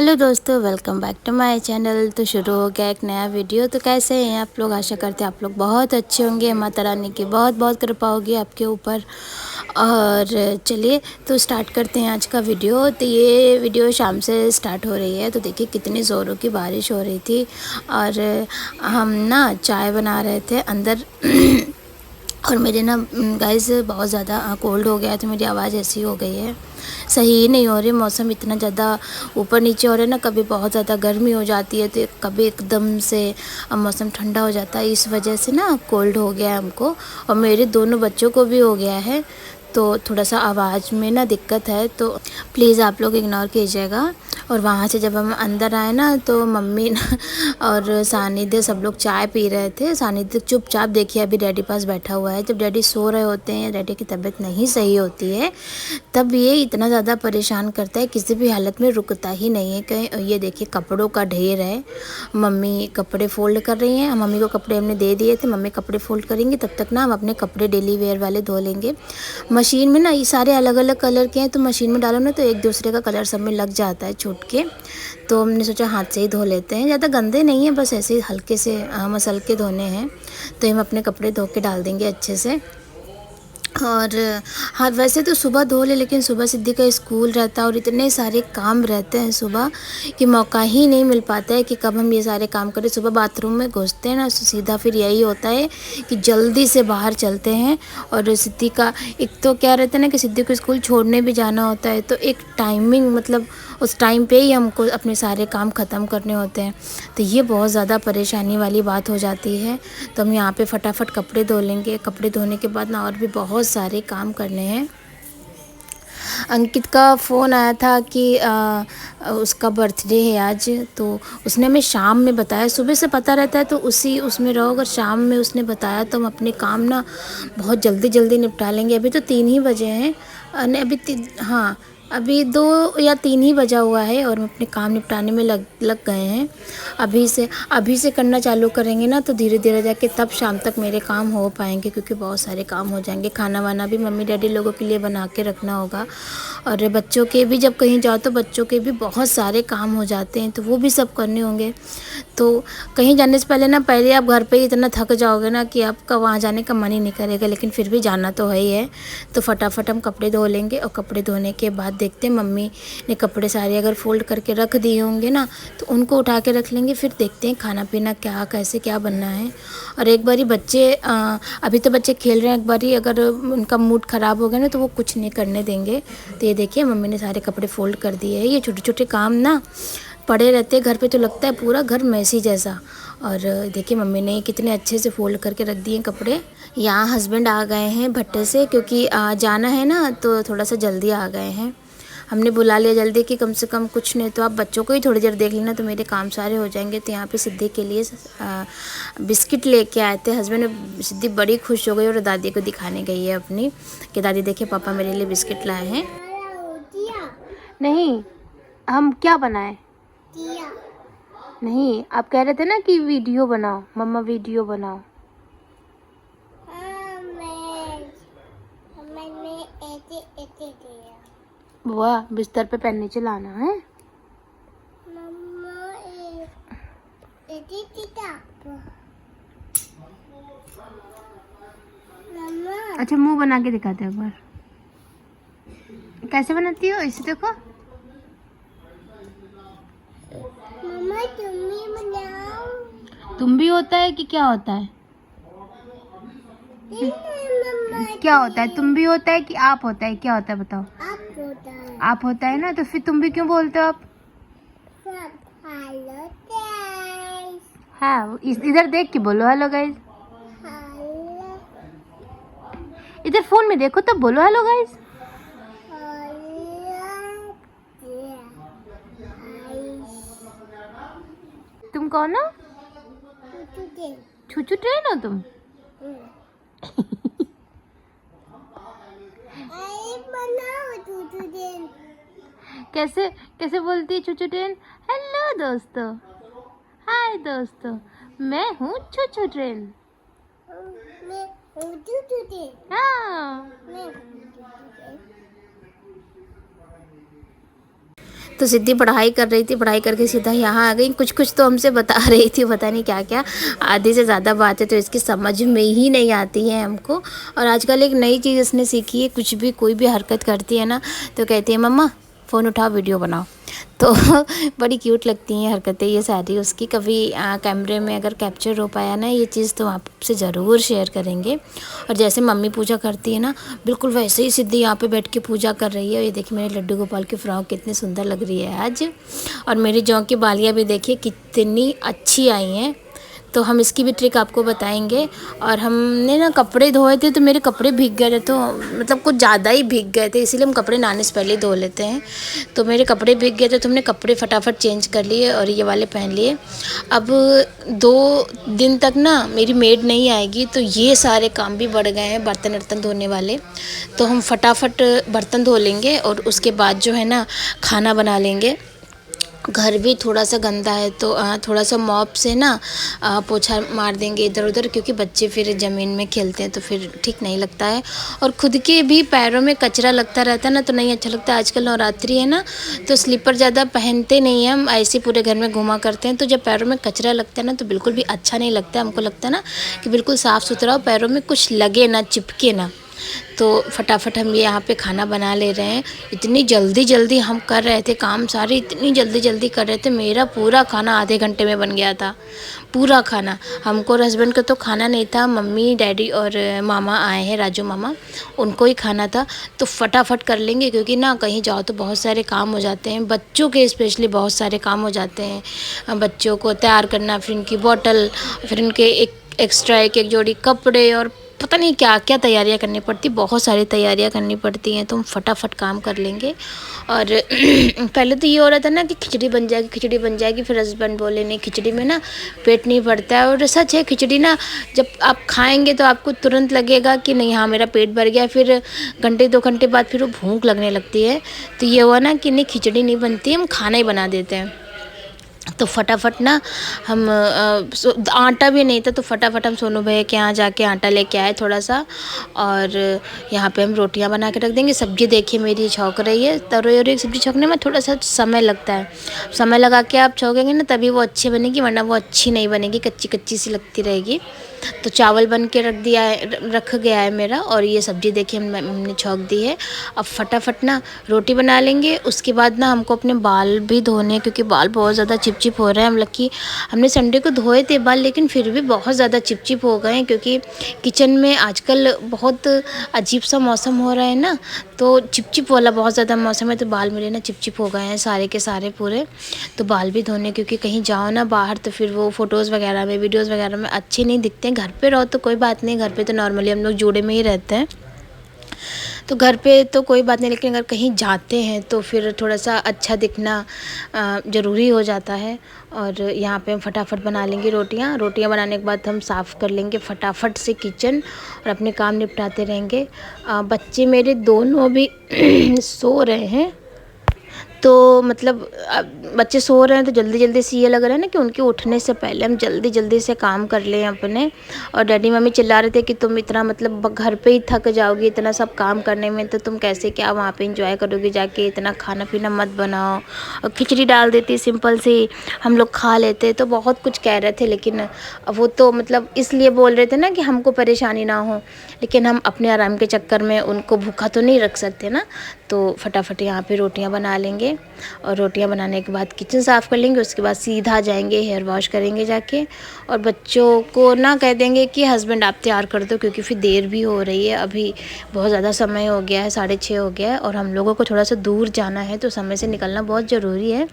Hello दोस्तों, welcome back to my channel. तो शुरू हो गया एक नया वीडियो। तो कैसे हैं आप लोग? आशा करते हैं आप लोग बहुत अच्छे होंगे। माता रानी की बहुत बहुत कृपा होगी आपके ऊपर। और चलिए तो स्टार्ट करते हैं आज का वीडियो। तो ये वीडियो शाम से स्टार्ट हो रही है। तो देखिए कितनी ज़ोरों की बारिश हो रही थी और हम ना चाय बना रहे थे अंदर। और मेरे ना गाइस बहुत ज़्यादा कोल्ड हो गया है, तो मेरी आवाज़ ऐसी हो गई है, सही ही नहीं हो रही। मौसम इतना ज़्यादा ऊपर नीचे हो रहा है ना, कभी बहुत ज़्यादा गर्मी हो जाती है तो कभी एकदम से मौसम ठंडा हो जाता है। इस वजह से ना कोल्ड हो गया है हमको, और मेरे दोनों बच्चों को भी हो गया है। तो थोड़ा सा आवाज़ में ना दिक्कत है, तो प्लीज़ आप लोग इग्नोर कीजिएगा। और वहाँ से जब हम अंदर आए ना, तो मम्मी ना और सानिध्य सब लोग चाय पी रहे थे। सानिध्य चुपचाप देखिए अभी डैडी पास बैठा हुआ है। जब डैडी सो रहे होते हैं, डैडी की तबीयत नहीं सही होती है, तब ये इतना ज़्यादा परेशान करता है, किसी भी हालत में रुकता ही नहीं है कहीं। ये देखिए कपड़ों का ढेर है। मम्मी कपड़े फोल्ड कर रही हैं। मम्मी को कपड़े हमने दे दिए थे, मम्मी कपड़े फोल्ड करेंगी, तब तक ना हम अपने कपड़े डेली वेयर वाले धो लेंगे। मशीन में ना ये सारे अलग अलग कलर के हैं, तो मशीन में डालो ना तो एक दूसरे का कलर सब में लग जाता है छूट के। तो हमने सोचा हाथ से ही धो लेते हैं। ज़्यादा गंदे नहीं है, बस ऐसे ही हल्के से मसल के धोने हैं। तो हम अपने कपड़े धो के डाल देंगे अच्छे से। और हाँ, वैसे तो सुबह धो ले, लेकिन सुबह सिद्धि का स्कूल रहता है और इतने सारे काम रहते हैं सुबह कि मौका ही नहीं मिल पाता है कि कब हम ये सारे काम करें। सुबह बाथरूम में घुसते हैं ना, तो सीधा फिर यही होता है कि जल्दी से बाहर चलते हैं। और सिद्धि का एक तो क्या रहता है ना कि सिद्धि को स्कूल छोड़ने भी जाना होता है, तो एक टाइमिंग मतलब उस टाइम पे ही हमको अपने सारे काम ख़त्म करने होते हैं। तो ये बहुत ज़्यादा परेशानी वाली बात हो जाती है। तो हम यहाँ पे फटाफट कपड़े धो लेंगे। कपड़े धोने के बाद ना और भी बहुत सारे काम करने हैं। अंकित का फ़ोन आया था कि उसका बर्थडे है आज, तो उसने हमें शाम में बताया। सुबह से पता रहता है तो उसी उसमें रहो, अगर शाम में उसने बताया तो हम अपने काम ना बहुत जल्दी जल्दी निपटा लेंगे। अभी तो 3 ही बजे हैं, नहीं अभी हाँ अभी 2 या 3 ही बजा हुआ है और हम अपने काम निपटाने में लग गए हैं। अभी से करना चालू करेंगे ना, तो धीरे धीरे जाके तब शाम तक मेरे काम हो पाएंगे, क्योंकि बहुत सारे काम हो जाएंगे। खाना वाना भी मम्मी डैडी लोगों के लिए बना के रखना होगा, और बच्चों के भी जब कहीं जाओ तो बच्चों के भी बहुत सारे काम हो जाते हैं, तो वो भी सब करने होंगे। तो कहीं जाने से पहले ना, पहले आप घर पे ही इतना थक जाओगे ना कि आपका वहाँ जाने का मन ही नहीं करेगा, लेकिन फिर भी जाना तो है ही है। तो फटाफट हम कपड़े धो लेंगे, और कपड़े धोने के बाद देखते हैं मम्मी ने कपड़े सारे अगर फोल्ड करके रख दिए होंगे ना, तो उनको उठा के रख लेंगे। फिर देखते हैं खाना पीना क्या कैसे क्या बनना है। और एक बारी बच्चे अभी तो बच्चे खेल रहे हैं, एक बारी अगर उनका मूड ख़राब हो गया ना तो वो कुछ नहीं करने देंगे। तो ये देखिए मम्मी ने सारे कपड़े फोल्ड कर दिए हैं। ये छोटे छोटे काम ना पड़े रहते हैं घर पे, तो लगता है पूरा घर मैसी जैसा। और देखिए मम्मी ने कितने अच्छे से फोल्ड करके रख दिए कपड़े। यहाँ हस्बैंड आ गए हैं भट्टे से, क्योंकि जाना है ना, तो थोड़ा सा जल्दी आ गए हैं। हमने बुला लिया जल्दी कि कम से कम कुछ नहीं तो आप बच्चों को ही थोड़ी देर देख लेना, तो मेरे काम सारे हो जाएंगे। तो यहाँ पे सिद्धि के लिए बिस्किट लेके आए थे हस्बैंड ने। सिद्धि बड़ी खुश हो गई और दादी को दिखाने गई है अपनी कि दादी देखिए पापा मेरे लिए बिस्किट लाए हैं। नहीं, हम क्या बनाए? नहीं, आप कह रहे थे ना कि वीडियो बनाओ, मम्मा वीडियो बनाओ। वाह, बिस्तर पे पेन नीचे लाना है। अच्छा, मुंह बना के दिखाते हैं एक बार। कैसे बनाती हो? इसे देखो। मम्मा तुम भी बनाओ। तुम भी होता है कि क्या होता है? क्या होता है? तुम भी होता है कि आप होता है? क्या होता है बताओ? आप होता है। आप होता है ना, तो फिर तुम भी क्यों बोलते हो आप? Hello guys. हाँ, इधर देख के बोलो हेलो गाइस। इधर फोन में देखो तब बोलो हेलो गाइस। तुम कौन हो? छुचू ट्रेन हो तुम? कैसे कैसे बोलती है छुचू ट्रेन? हेलो दोस्तों, हाय दोस्तों, मैं हूँ छुचू ट्रेन। हाँ। तो सिद्धि पढ़ाई कर रही थी, पढ़ाई करके सीधा यहाँ आ गई। कुछ कुछ तो हमसे बता रही थी, पता नहीं क्या क्या, आधी से ज़्यादा बातें तो इसकी समझ में ही नहीं आती हैं हमको। और आजकल एक नई चीज़ इसने सीखी है, कुछ भी कोई भी हरकत करती है ना तो कहती है मम्मा फ़ोन उठाओ वीडियो बनाओ। तो बड़ी क्यूट लगती हैं हरकतें ये सारी उसकी। कभी कैमरे में अगर कैप्चर हो पाया ना ये चीज़ तो आपसे ज़रूर शेयर करेंगे। और जैसे मम्मी पूजा करती है ना बिल्कुल वैसे ही सिद्धि यहाँ पे बैठ के पूजा कर रही है। ये देखिए मेरे लड्डू गोपाल की फ्रॉक कितनी सुंदर लग रही है आज। और मेरी जौ की बालियाँ भी देखिए कितनी अच्छी आई हैं। तो हम इसकी भी ट्रिक आपको बताएंगे। और हमने ना कपड़े धोए थे तो मेरे कपड़े भीग गए थे, तो मतलब कुछ ज़्यादा ही भीग गए थे, इसीलिए हम कपड़े नहाने से पहले धो लेते हैं। तो मेरे कपड़े भीग गए थे तो हमने कपड़े फटाफट चेंज कर लिए और ये वाले पहन लिए। अब 2 दिन तक ना मेरी मेड नहीं आएगी तो ये सारे काम भी बढ़ गए हैं बर्तन वर्तन धोने वाले। तो हम फटाफट बर्तन धो लेंगे और उसके बाद जो है ना खाना बना लेंगे। घर भी थोड़ा सा गंदा है तो थोड़ा सा मॉप से ना पोछा मार देंगे इधर उधर, क्योंकि बच्चे फिर ज़मीन में खेलते हैं तो फिर ठीक नहीं लगता है। और खुद के भी पैरों में कचरा लगता रहता है ना तो नहीं अच्छा लगता। आजकल नवरात्रि है ना तो स्लीपर ज़्यादा पहनते नहीं हैं हम, ऐसे पूरे घर में घुमा करते हैं। तो जब पैरों में कचरा लगता है ना तो बिल्कुल भी अच्छा नहीं लगता है। हमको लगता है ना कि बिल्कुल साफ़ सुथरा हो, पैरों में कुछ लगे ना, चिपके ना। तो फटाफट हम ये यहाँ पे खाना बना ले रहे हैं। इतनी जल्दी जल्दी हम कर रहे थे काम सारे, इतनी जल्दी जल्दी कर रहे थे। मेरा पूरा खाना आधे घंटे में बन गया था, पूरा खाना। हमको और हस्बैंड को तो खाना नहीं था, मम्मी डैडी और मामा आए हैं, राजू मामा, उनको ही खाना था। तो फटाफट कर लेंगे क्योंकि ना कहीं जाओ तो बहुत सारे काम हो जाते हैं, बच्चों के स्पेशली बहुत सारे काम हो जाते हैं। बच्चों को तैयार करना, फिर इनकी बॉटल, फिर इनके एक्स्ट्रा एक जोड़ी कपड़े और पता नहीं क्या क्या तैयारियां करनी पड़ती, बहुत सारी तैयारियां करनी पड़ती हैं। तो हम फटाफट काम कर लेंगे। और पहले तो ये हो रहा था ना कि खिचड़ी बन जाएगी, खिचड़ी बन जाएगी, फिर हस्बैंड बोले नहीं खिचड़ी में ना पेट नहीं भरता है। और सच है, खिचड़ी ना जब आप खाएंगे तो आपको तुरंत लगेगा कि नहीं हाँ मेरा पेट भर गया, फिर घंटे 2 घंटे बाद फिर वो भूख लगने लगती है। तो ये हुआ ना कि नहीं खिचड़ी नहीं बनती, हम खाना ही बना देते हैं। तो फटाफट ना हम आटा भी नहीं था तो फटाफट हम सोनू भैया के यहाँ जाके आटा लेके आए थोड़ा सा। और यहाँ पे हम रोटियां बना के रख देंगे। सब्जी देखिए मेरी छौंक रही है। तरोई और एक सब्जी छौंकने में थोड़ा सा समय लगता है, समय लगा के आप छौंकेंगे ना तभी वो अच्छी बनेगी, वरना वो अच्छी नहीं बनेगी, कच्ची कच्ची सी लगती रहेगी। तो चावल बन के रख गया है मेरा। और ये सब्ज़ी देखिए हमने छौंक दी है। अब फटाफट ना रोटी बना लेंगे। उसके बाद ना हमको अपने बाल भी धोने हैं क्योंकि बाल बहुत ज़्यादा चिपचिप हो रहे हैं। हमने संडे को धोए थे बाल, लेकिन फिर भी बहुत ज़्यादा चिपचिप हो गए हैं क्योंकि किचन में आजकल बहुत अजीब सा मौसम हो रहा है ना, तो चिपचिप वाला बहुत ज़्यादा मौसम है। तो बाल मेरे ना चिपचिप हो गए हैं सारे के सारे पूरे। तो बाल भी धोने, क्योंकि कहीं जाओ ना बाहर तो फिर वो फ़ोटोज़ वगैरह में, वीडियोज़ वगैरह में अच्छे नहीं दिखते हैं। घर पे रहो तो कोई बात नहीं, घर पे तो नॉर्मली हम लोग जोड़े में ही रहते हैं तो घर पे तो कोई बात नहीं, लेकिन अगर कहीं जाते हैं तो फिर थोड़ा सा अच्छा दिखना ज़रूरी हो जाता है। और यहाँ पे हम फटाफट बना लेंगे रोटियाँ बनाने के बाद हम साफ़ कर लेंगे फटाफट से किचन और अपने काम निपटाते रहेंगे। बच्चे मेरे दोनों भी सो रहे हैं, तो मतलब बच्चे सो रहे हैं तो जल्दी जल्दी से ये लग रहा है ना कि उनके उठने से पहले हम जल्दी जल्दी से काम कर लें अपने। और डैडी मम्मी चिल्ला रहे थे कि तुम इतना मतलब घर पे ही थक जाओगी इतना सब काम करने में, तो तुम कैसे क्या वहाँ पे एंजॉय करोगी जाके, इतना खाना पीना मत बनाओ। और खिचड़ी डाल देती सिंपल सी, हम लोग खा लेते। तो बहुत कुछ कह रहे थे, लेकिन वो तो मतलब इसलिए बोल रहे थे ना कि हमको परेशानी ना हो, लेकिन हम अपने आराम के चक्कर में उनको भूखा तो नहीं रख सकते ना। तो फटाफट यहाँ पे रोटियाँ बना लेंगे और रोटियाँ बनाने के बाद किचन साफ़ कर लेंगे। उसके बाद सीधा जाएंगे हेयर वॉश करेंगे जाके, और बच्चों को ना कह देंगे कि हस्बैंड आप तैयार कर दो, क्योंकि फिर देर भी हो रही है, अभी बहुत ज़्यादा समय हो गया है, 6:30 हो गया है और हम लोगों को थोड़ा सा दूर जाना है तो समय से निकलना बहुत ज़रूरी है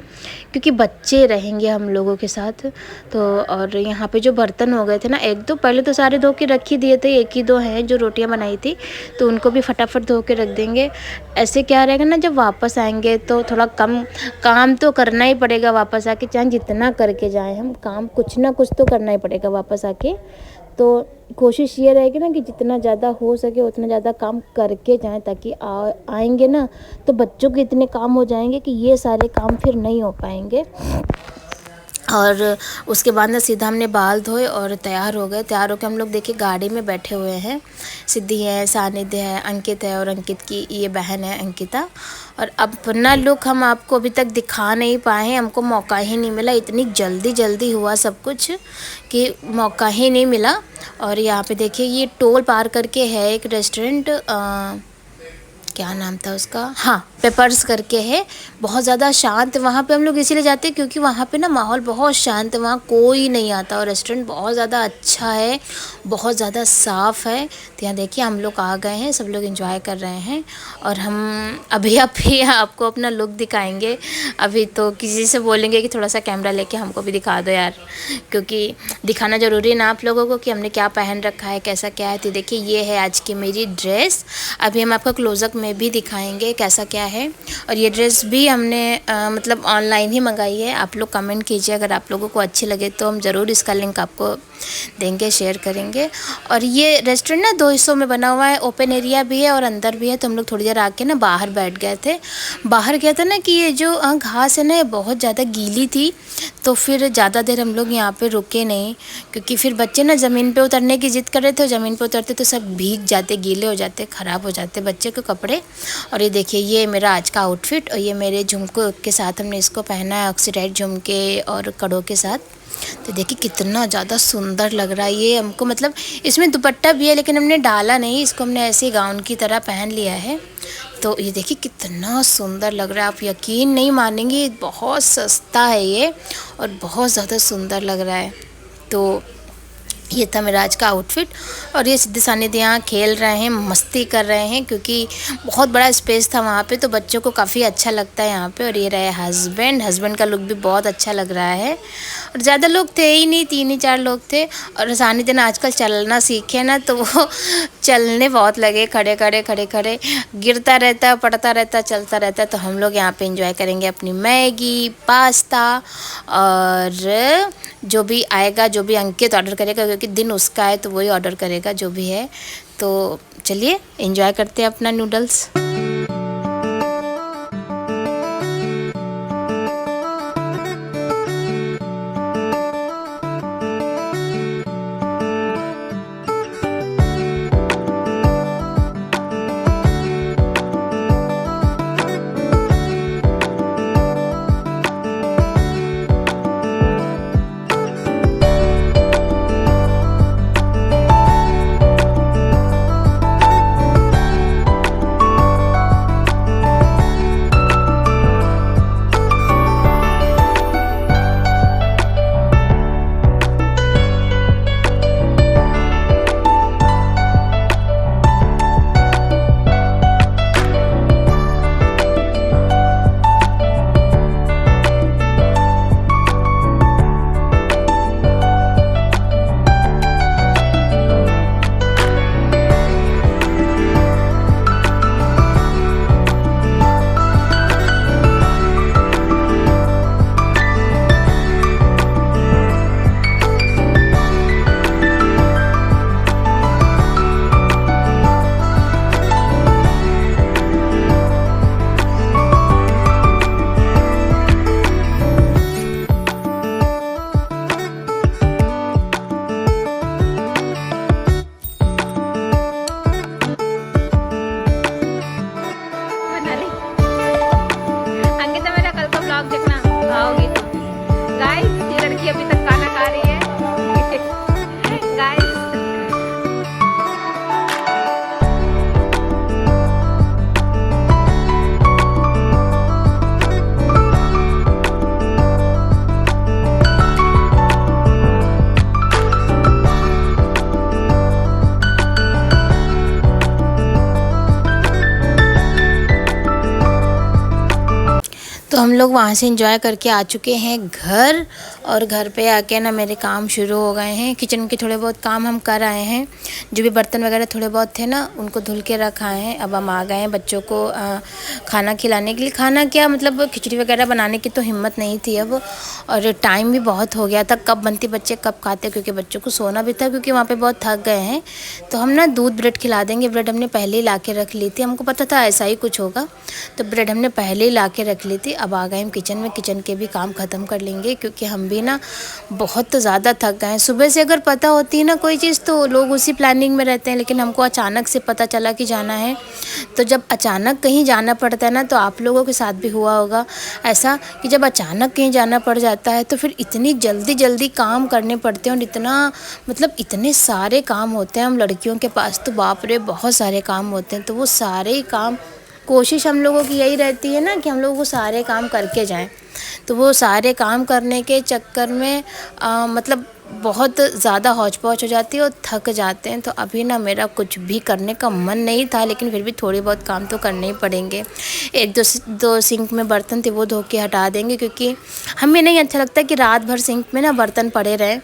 क्योंकि बच्चे रहेंगे हम लोगों के साथ। तो और यहाँ पे जो बर्तन हो गए थे ना, 1-2 पहले तो सारे धो के रख ही दिए थे, 1 ही 2 हैं जो रोटियाँ बनाई थी तो उनको भी फटाफट धो के रख देंगे। ऐसे क्या रहेगा ना, जब वापस आएंगे तो थोड़ा कम काम तो करना ही पड़ेगा वापस आके, चाहे जितना करके जाएं हम काम, कुछ ना कुछ तो करना ही पड़ेगा वापस आके। तो कोशिश ये रहेगी ना कि जितना ज़्यादा हो सके उतना ज़्यादा काम करके जाएं, ताकि आएंगे ना तो बच्चों के इतने काम हो जाएंगे कि ये सारे काम फिर नहीं हो पाएंगे। और उसके बाद ना सीधा हमने बाल धोए और तैयार हो गए। तैयार होकर हम लोग देखिए गाड़ी में बैठे हुए हैं। सिद्धि है, सानिध्य है, अंकित है और अंकित की ये बहन है अंकिता। और अपना लुक हम आपको अभी तक दिखा नहीं पाए हैं, हमको मौका ही नहीं मिला। इतनी जल्दी जल्दी हुआ सब कुछ कि मौका ही नहीं मिला। और यहाँ पे देखिए ये टोल पार करके है एक रेस्टोरेंट, क्या नाम था उसका, हाँ पेपर्स करके है। बहुत ज़्यादा शांत वहाँ पे हम लोग इसीलिए जाते हैं क्योंकि वहाँ पे ना माहौल बहुत शांत है, वहाँ कोई नहीं आता और रेस्टोरेंट बहुत ज़्यादा अच्छा है, बहुत ज़्यादा साफ़ है। तो यहाँ देखिए हम लोग आ गए हैं, सब लोग एंजॉय कर रहे हैं। और हम अभी आपको अपना लुक दिखाएंगे। अभी तो किसी से बोलेंगे कि थोड़ा सा कैमरा लेके हमको भी दिखा दो यार, क्योंकि दिखाना ज़रूरी है ना आप लोगों को कि हमने क्या पहन रखा है, कैसा क्या है। तो देखिए ये है आज की मेरी ड्रेस। अभी हम आपको क्लोजअप में भी दिखाएंगे कैसा क्या है। और ये ड्रेस भी हमने मतलब ऑनलाइन ही मंगाई है। आप लोग कमेंट कीजिए, अगर आप लोगों को अच्छी लगे तो हम ज़रूर इसका लिंक आपको देंगे, शेयर करेंगे। और ये रेस्टोरेंट ना 2 हिस्सों में बना हुआ है, ओपन एरिया भी है और अंदर भी है। तो हम लोग थोड़ी देर आके ना बाहर बैठ गए थे। बाहर क्या था ना कि ये जो घास है ना ये बहुत ज़्यादा गीली थी, तो फिर ज़्यादा देर हम लोग यहाँ पे रुके नहीं, क्योंकि फिर बच्चे ना ज़मीन पे उतरने की ज़िद कर रहे थे और ज़मीन पे उतरते तो सब भीग जाते, गीले हो जाते, ख़राब हो जाते बच्चे के कपड़े। और ये देखिए ये मेरा आज का आउटफिट, और ये मेरे झुमके के साथ हमने इसको पहना है, ऑक्सीडाइज झुमके और कड़ों के साथ। तो देखिए कितना ज़्यादा सुंदर लग रहा है ये हमको। मतलब इसमें दुपट्टा भी है लेकिन हमने डाला नहीं, इसको हमने ऐसे ही गाउन की तरह पहन लिया है। तो ये देखिए कितना सुंदर लग रहा है, आप यकीन नहीं मानेंगे, बहुत सस्ता है ये और बहुत ज़्यादा सुंदर लग रहा है। तो ये था मेरा आज का आउटफिट। और ये सिद्धि सानिध्य यहाँ खेल रहे हैं, मस्ती कर रहे हैं, क्योंकि बहुत बड़ा स्पेस था वहाँ पे, तो बच्चों को काफ़ी अच्छा लगता है यहाँ पे। और ये रहे हस्बैंड का लुक भी बहुत अच्छा लग रहा है। और ज़्यादा लोग थे ही नहीं, 3 ही 4 लोग थे। और सानिध्य ने आजकल चलना सीखे ना, तो वो चलने बहुत लगे, खड़े खड़े गिरता रहता, पड़ता रहता, चलता रहता। तो हम लोग यहाँ पे एंजॉय करेंगे अपनी मैगी, पास्ता और जो भी आएगा, जो भी अंकित ऑर्डर करेगा, क्योंकि दिन उसका है तो वही ऑर्डर करेगा जो भी है। तो चलिए एंजॉय करते हैं अपना नूडल्स। तो हम लोग वहाँ से एंजॉय करके आ चुके हैं घर। और घर पे आके ना मेरे काम शुरू हो गए हैं। किचन के थोड़े बहुत काम हम कर आए हैं, जो भी बर्तन वगैरह थोड़े बहुत थे ना उनको धुल के रखा है। अब हम आ गए हैं बच्चों को खाना खिलाने के लिए। खाना क्या मतलब खिचड़ी वगैरह बनाने की तो हिम्मत नहीं थी अब, और टाइम भी बहुत हो गया था। कब बनती बच्चे कब खाते, क्योंकि बच्चों को सोना भी था, क्योंकि वहाँ पर बहुत थक गए हैं। तो हम ना दूध ब्रेड खिला देंगे। ब्रेड हमने पहले ही ला के रख ली थी, हमको पता था ऐसा ही कुछ होगा, तो ब्रेड हमने पहले ही ला के रख ली थी। अब आ गए हम किचन में, किचन के भी काम ख़त्म कर लेंगे क्योंकि हम भी ना बहुत ज़्यादा थक गए हैं। सुबह से अगर पता होती है ना कोई चीज़ तो लोग उसी प्लानिंग में रहते हैं, लेकिन हमको अचानक से पता चला कि जाना है। तो जब अचानक कहीं जाना पड़ता है ना, तो आप लोगों के साथ भी हुआ होगा ऐसा कि जब अचानक कहीं जाना पड़ जाता है तो फिर इतनी जल्दी जल्दी काम करने पड़ते हैं और इतना मतलब इतने सारे काम होते हैं हम लड़कियों के पास, तो बाप रे बहुत सारे काम होते हैं। तो वो सारे काम, कोशिश हम लोगों की यही रहती है ना कि हम लोग वो सारे काम करके जाएं। तो वो सारे काम करने के चक्कर में मतलब बहुत ज़्यादा हौच-पौच हो जाती है और थक जाते हैं। तो अभी ना मेरा कुछ भी करने का मन नहीं था, लेकिन फिर भी थोड़े बहुत काम तो करने ही पड़ेंगे। एक दो सिंक में बर्तन थे वो धो के हटा देंगे, क्योंकि हमें नहीं अच्छा लगता कि रात भर सिंक में ना बर्तन पड़े रहें।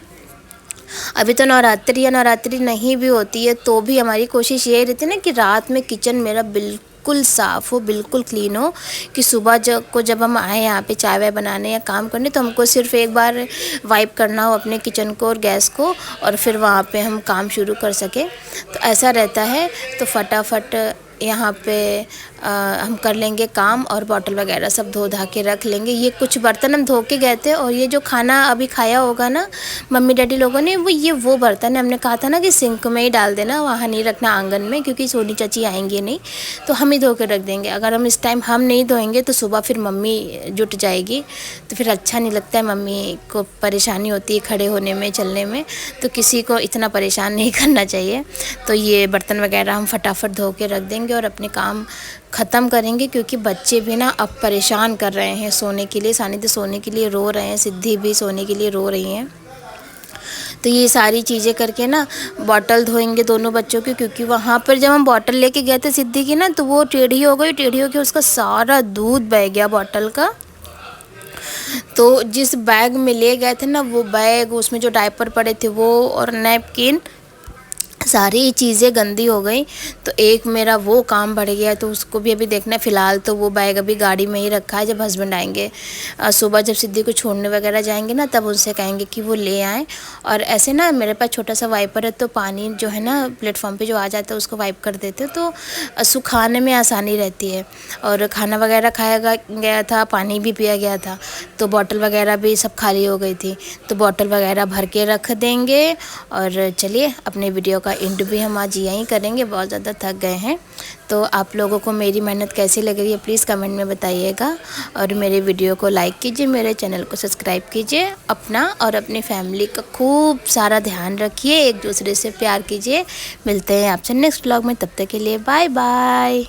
अभी तो नवरात्रि नहीं भी होती है तो भी हमारी कोशिश यही रहती है ना कि रात में किचन मेरा बिल्कुल साफ़ हो, बिल्कुल क्लीन हो, कि सुबह जब हम आए यहाँ पे चाय वाय बनाने या काम करने तो हमको सिर्फ एक बार वाइप करना हो अपने किचन को और गैस को, और फिर वहाँ पे हम काम शुरू कर सकें। तो ऐसा रहता है। तो फटाफट यहाँ पे हम कर लेंगे काम और बॉटल वगैरह सब धो धा के रख लेंगे। ये कुछ बर्तन हम धो के गए थे, और ये जो खाना अभी खाया होगा ना मम्मी डैडी लोगों ने, वो बर्तन है। हमने कहा था ना कि सिंक में ही डाल देना, वहाँ नहीं रखना आंगन में, क्योंकि सोनी चाची आएंगे नहीं, तो हम ही धो के रख देंगे। अगर हम इस टाइम हम नहीं धोएंगे तो सुबह फिर मम्मी जुट जाएगी, तो फिर अच्छा नहीं लगता है, मम्मी को परेशानी होती है खड़े होने में चलने में, तो किसी को इतना परेशान नहीं करना चाहिए। तो ये बर्तन वगैरह हम फटाफट धो के रख देंगे और अपने काम ख़त्म करेंगे, क्योंकि बच्चे भी ना अब परेशान कर रहे हैं सोने के लिए। सानिध्य सोने के लिए रो रहे हैं, सिद्धि भी सोने के लिए रो रही हैं। तो ये सारी चीज़ें करके ना बॉटल धोएंगे दोनों बच्चों की, क्योंकि वहाँ पर जब हम बॉटल लेके गए थे सिद्धि की ना, तो वो टेढ़ी हो गई, टेढ़ी होकर उसका सारा दूध बह गया बॉटल का। तो जिस बैग में ले गए थे ना, वो बैग, उसमें जो डायपर पड़े थे वो और नैपकिन, सारी चीज़ें गंदी हो गई। तो एक मेरा वो काम बढ़ गया, तो उसको भी अभी देखना है। फ़िलहाल तो वो बैग अभी गाड़ी में ही रखा है, जब हस्बैंड आएंगे सुबह जब सिद्धि को छोड़ने वगैरह जाएंगे ना, तब उनसे कहेंगे कि वो ले आएँ। और ऐसे ना मेरे पास छोटा सा वाइपर है, तो पानी जो है ना प्लेटफॉर्म पे जो आ जाता है उसको वाइप कर देते, तो सुखाने में आसानी रहती है। और खाना वगैरह खाया गया था, पानी भी पिया गया था, तो बॉटल वगैरह भी सब खाली हो गई थी, तो बॉटल वगैरह भर के रख देंगे। और चलिए अपने वीडियो का एंड भी हम आज यहीं करेंगे, बहुत ज़्यादा थक गए हैं। तो आप लोगों को मेरी मेहनत कैसी लग रही है प्लीज़ कमेंट में बताइएगा, और मेरे वीडियो को लाइक कीजिए, मेरे चैनल को सब्सक्राइब कीजिए। अपना और अपनी फैमिली का खूब सारा ध्यान रखिए, एक दूसरे से प्यार कीजिए। मिलते हैं आपसे नेक्स्ट व्लॉग में, तब तक के लिए बाय बाय।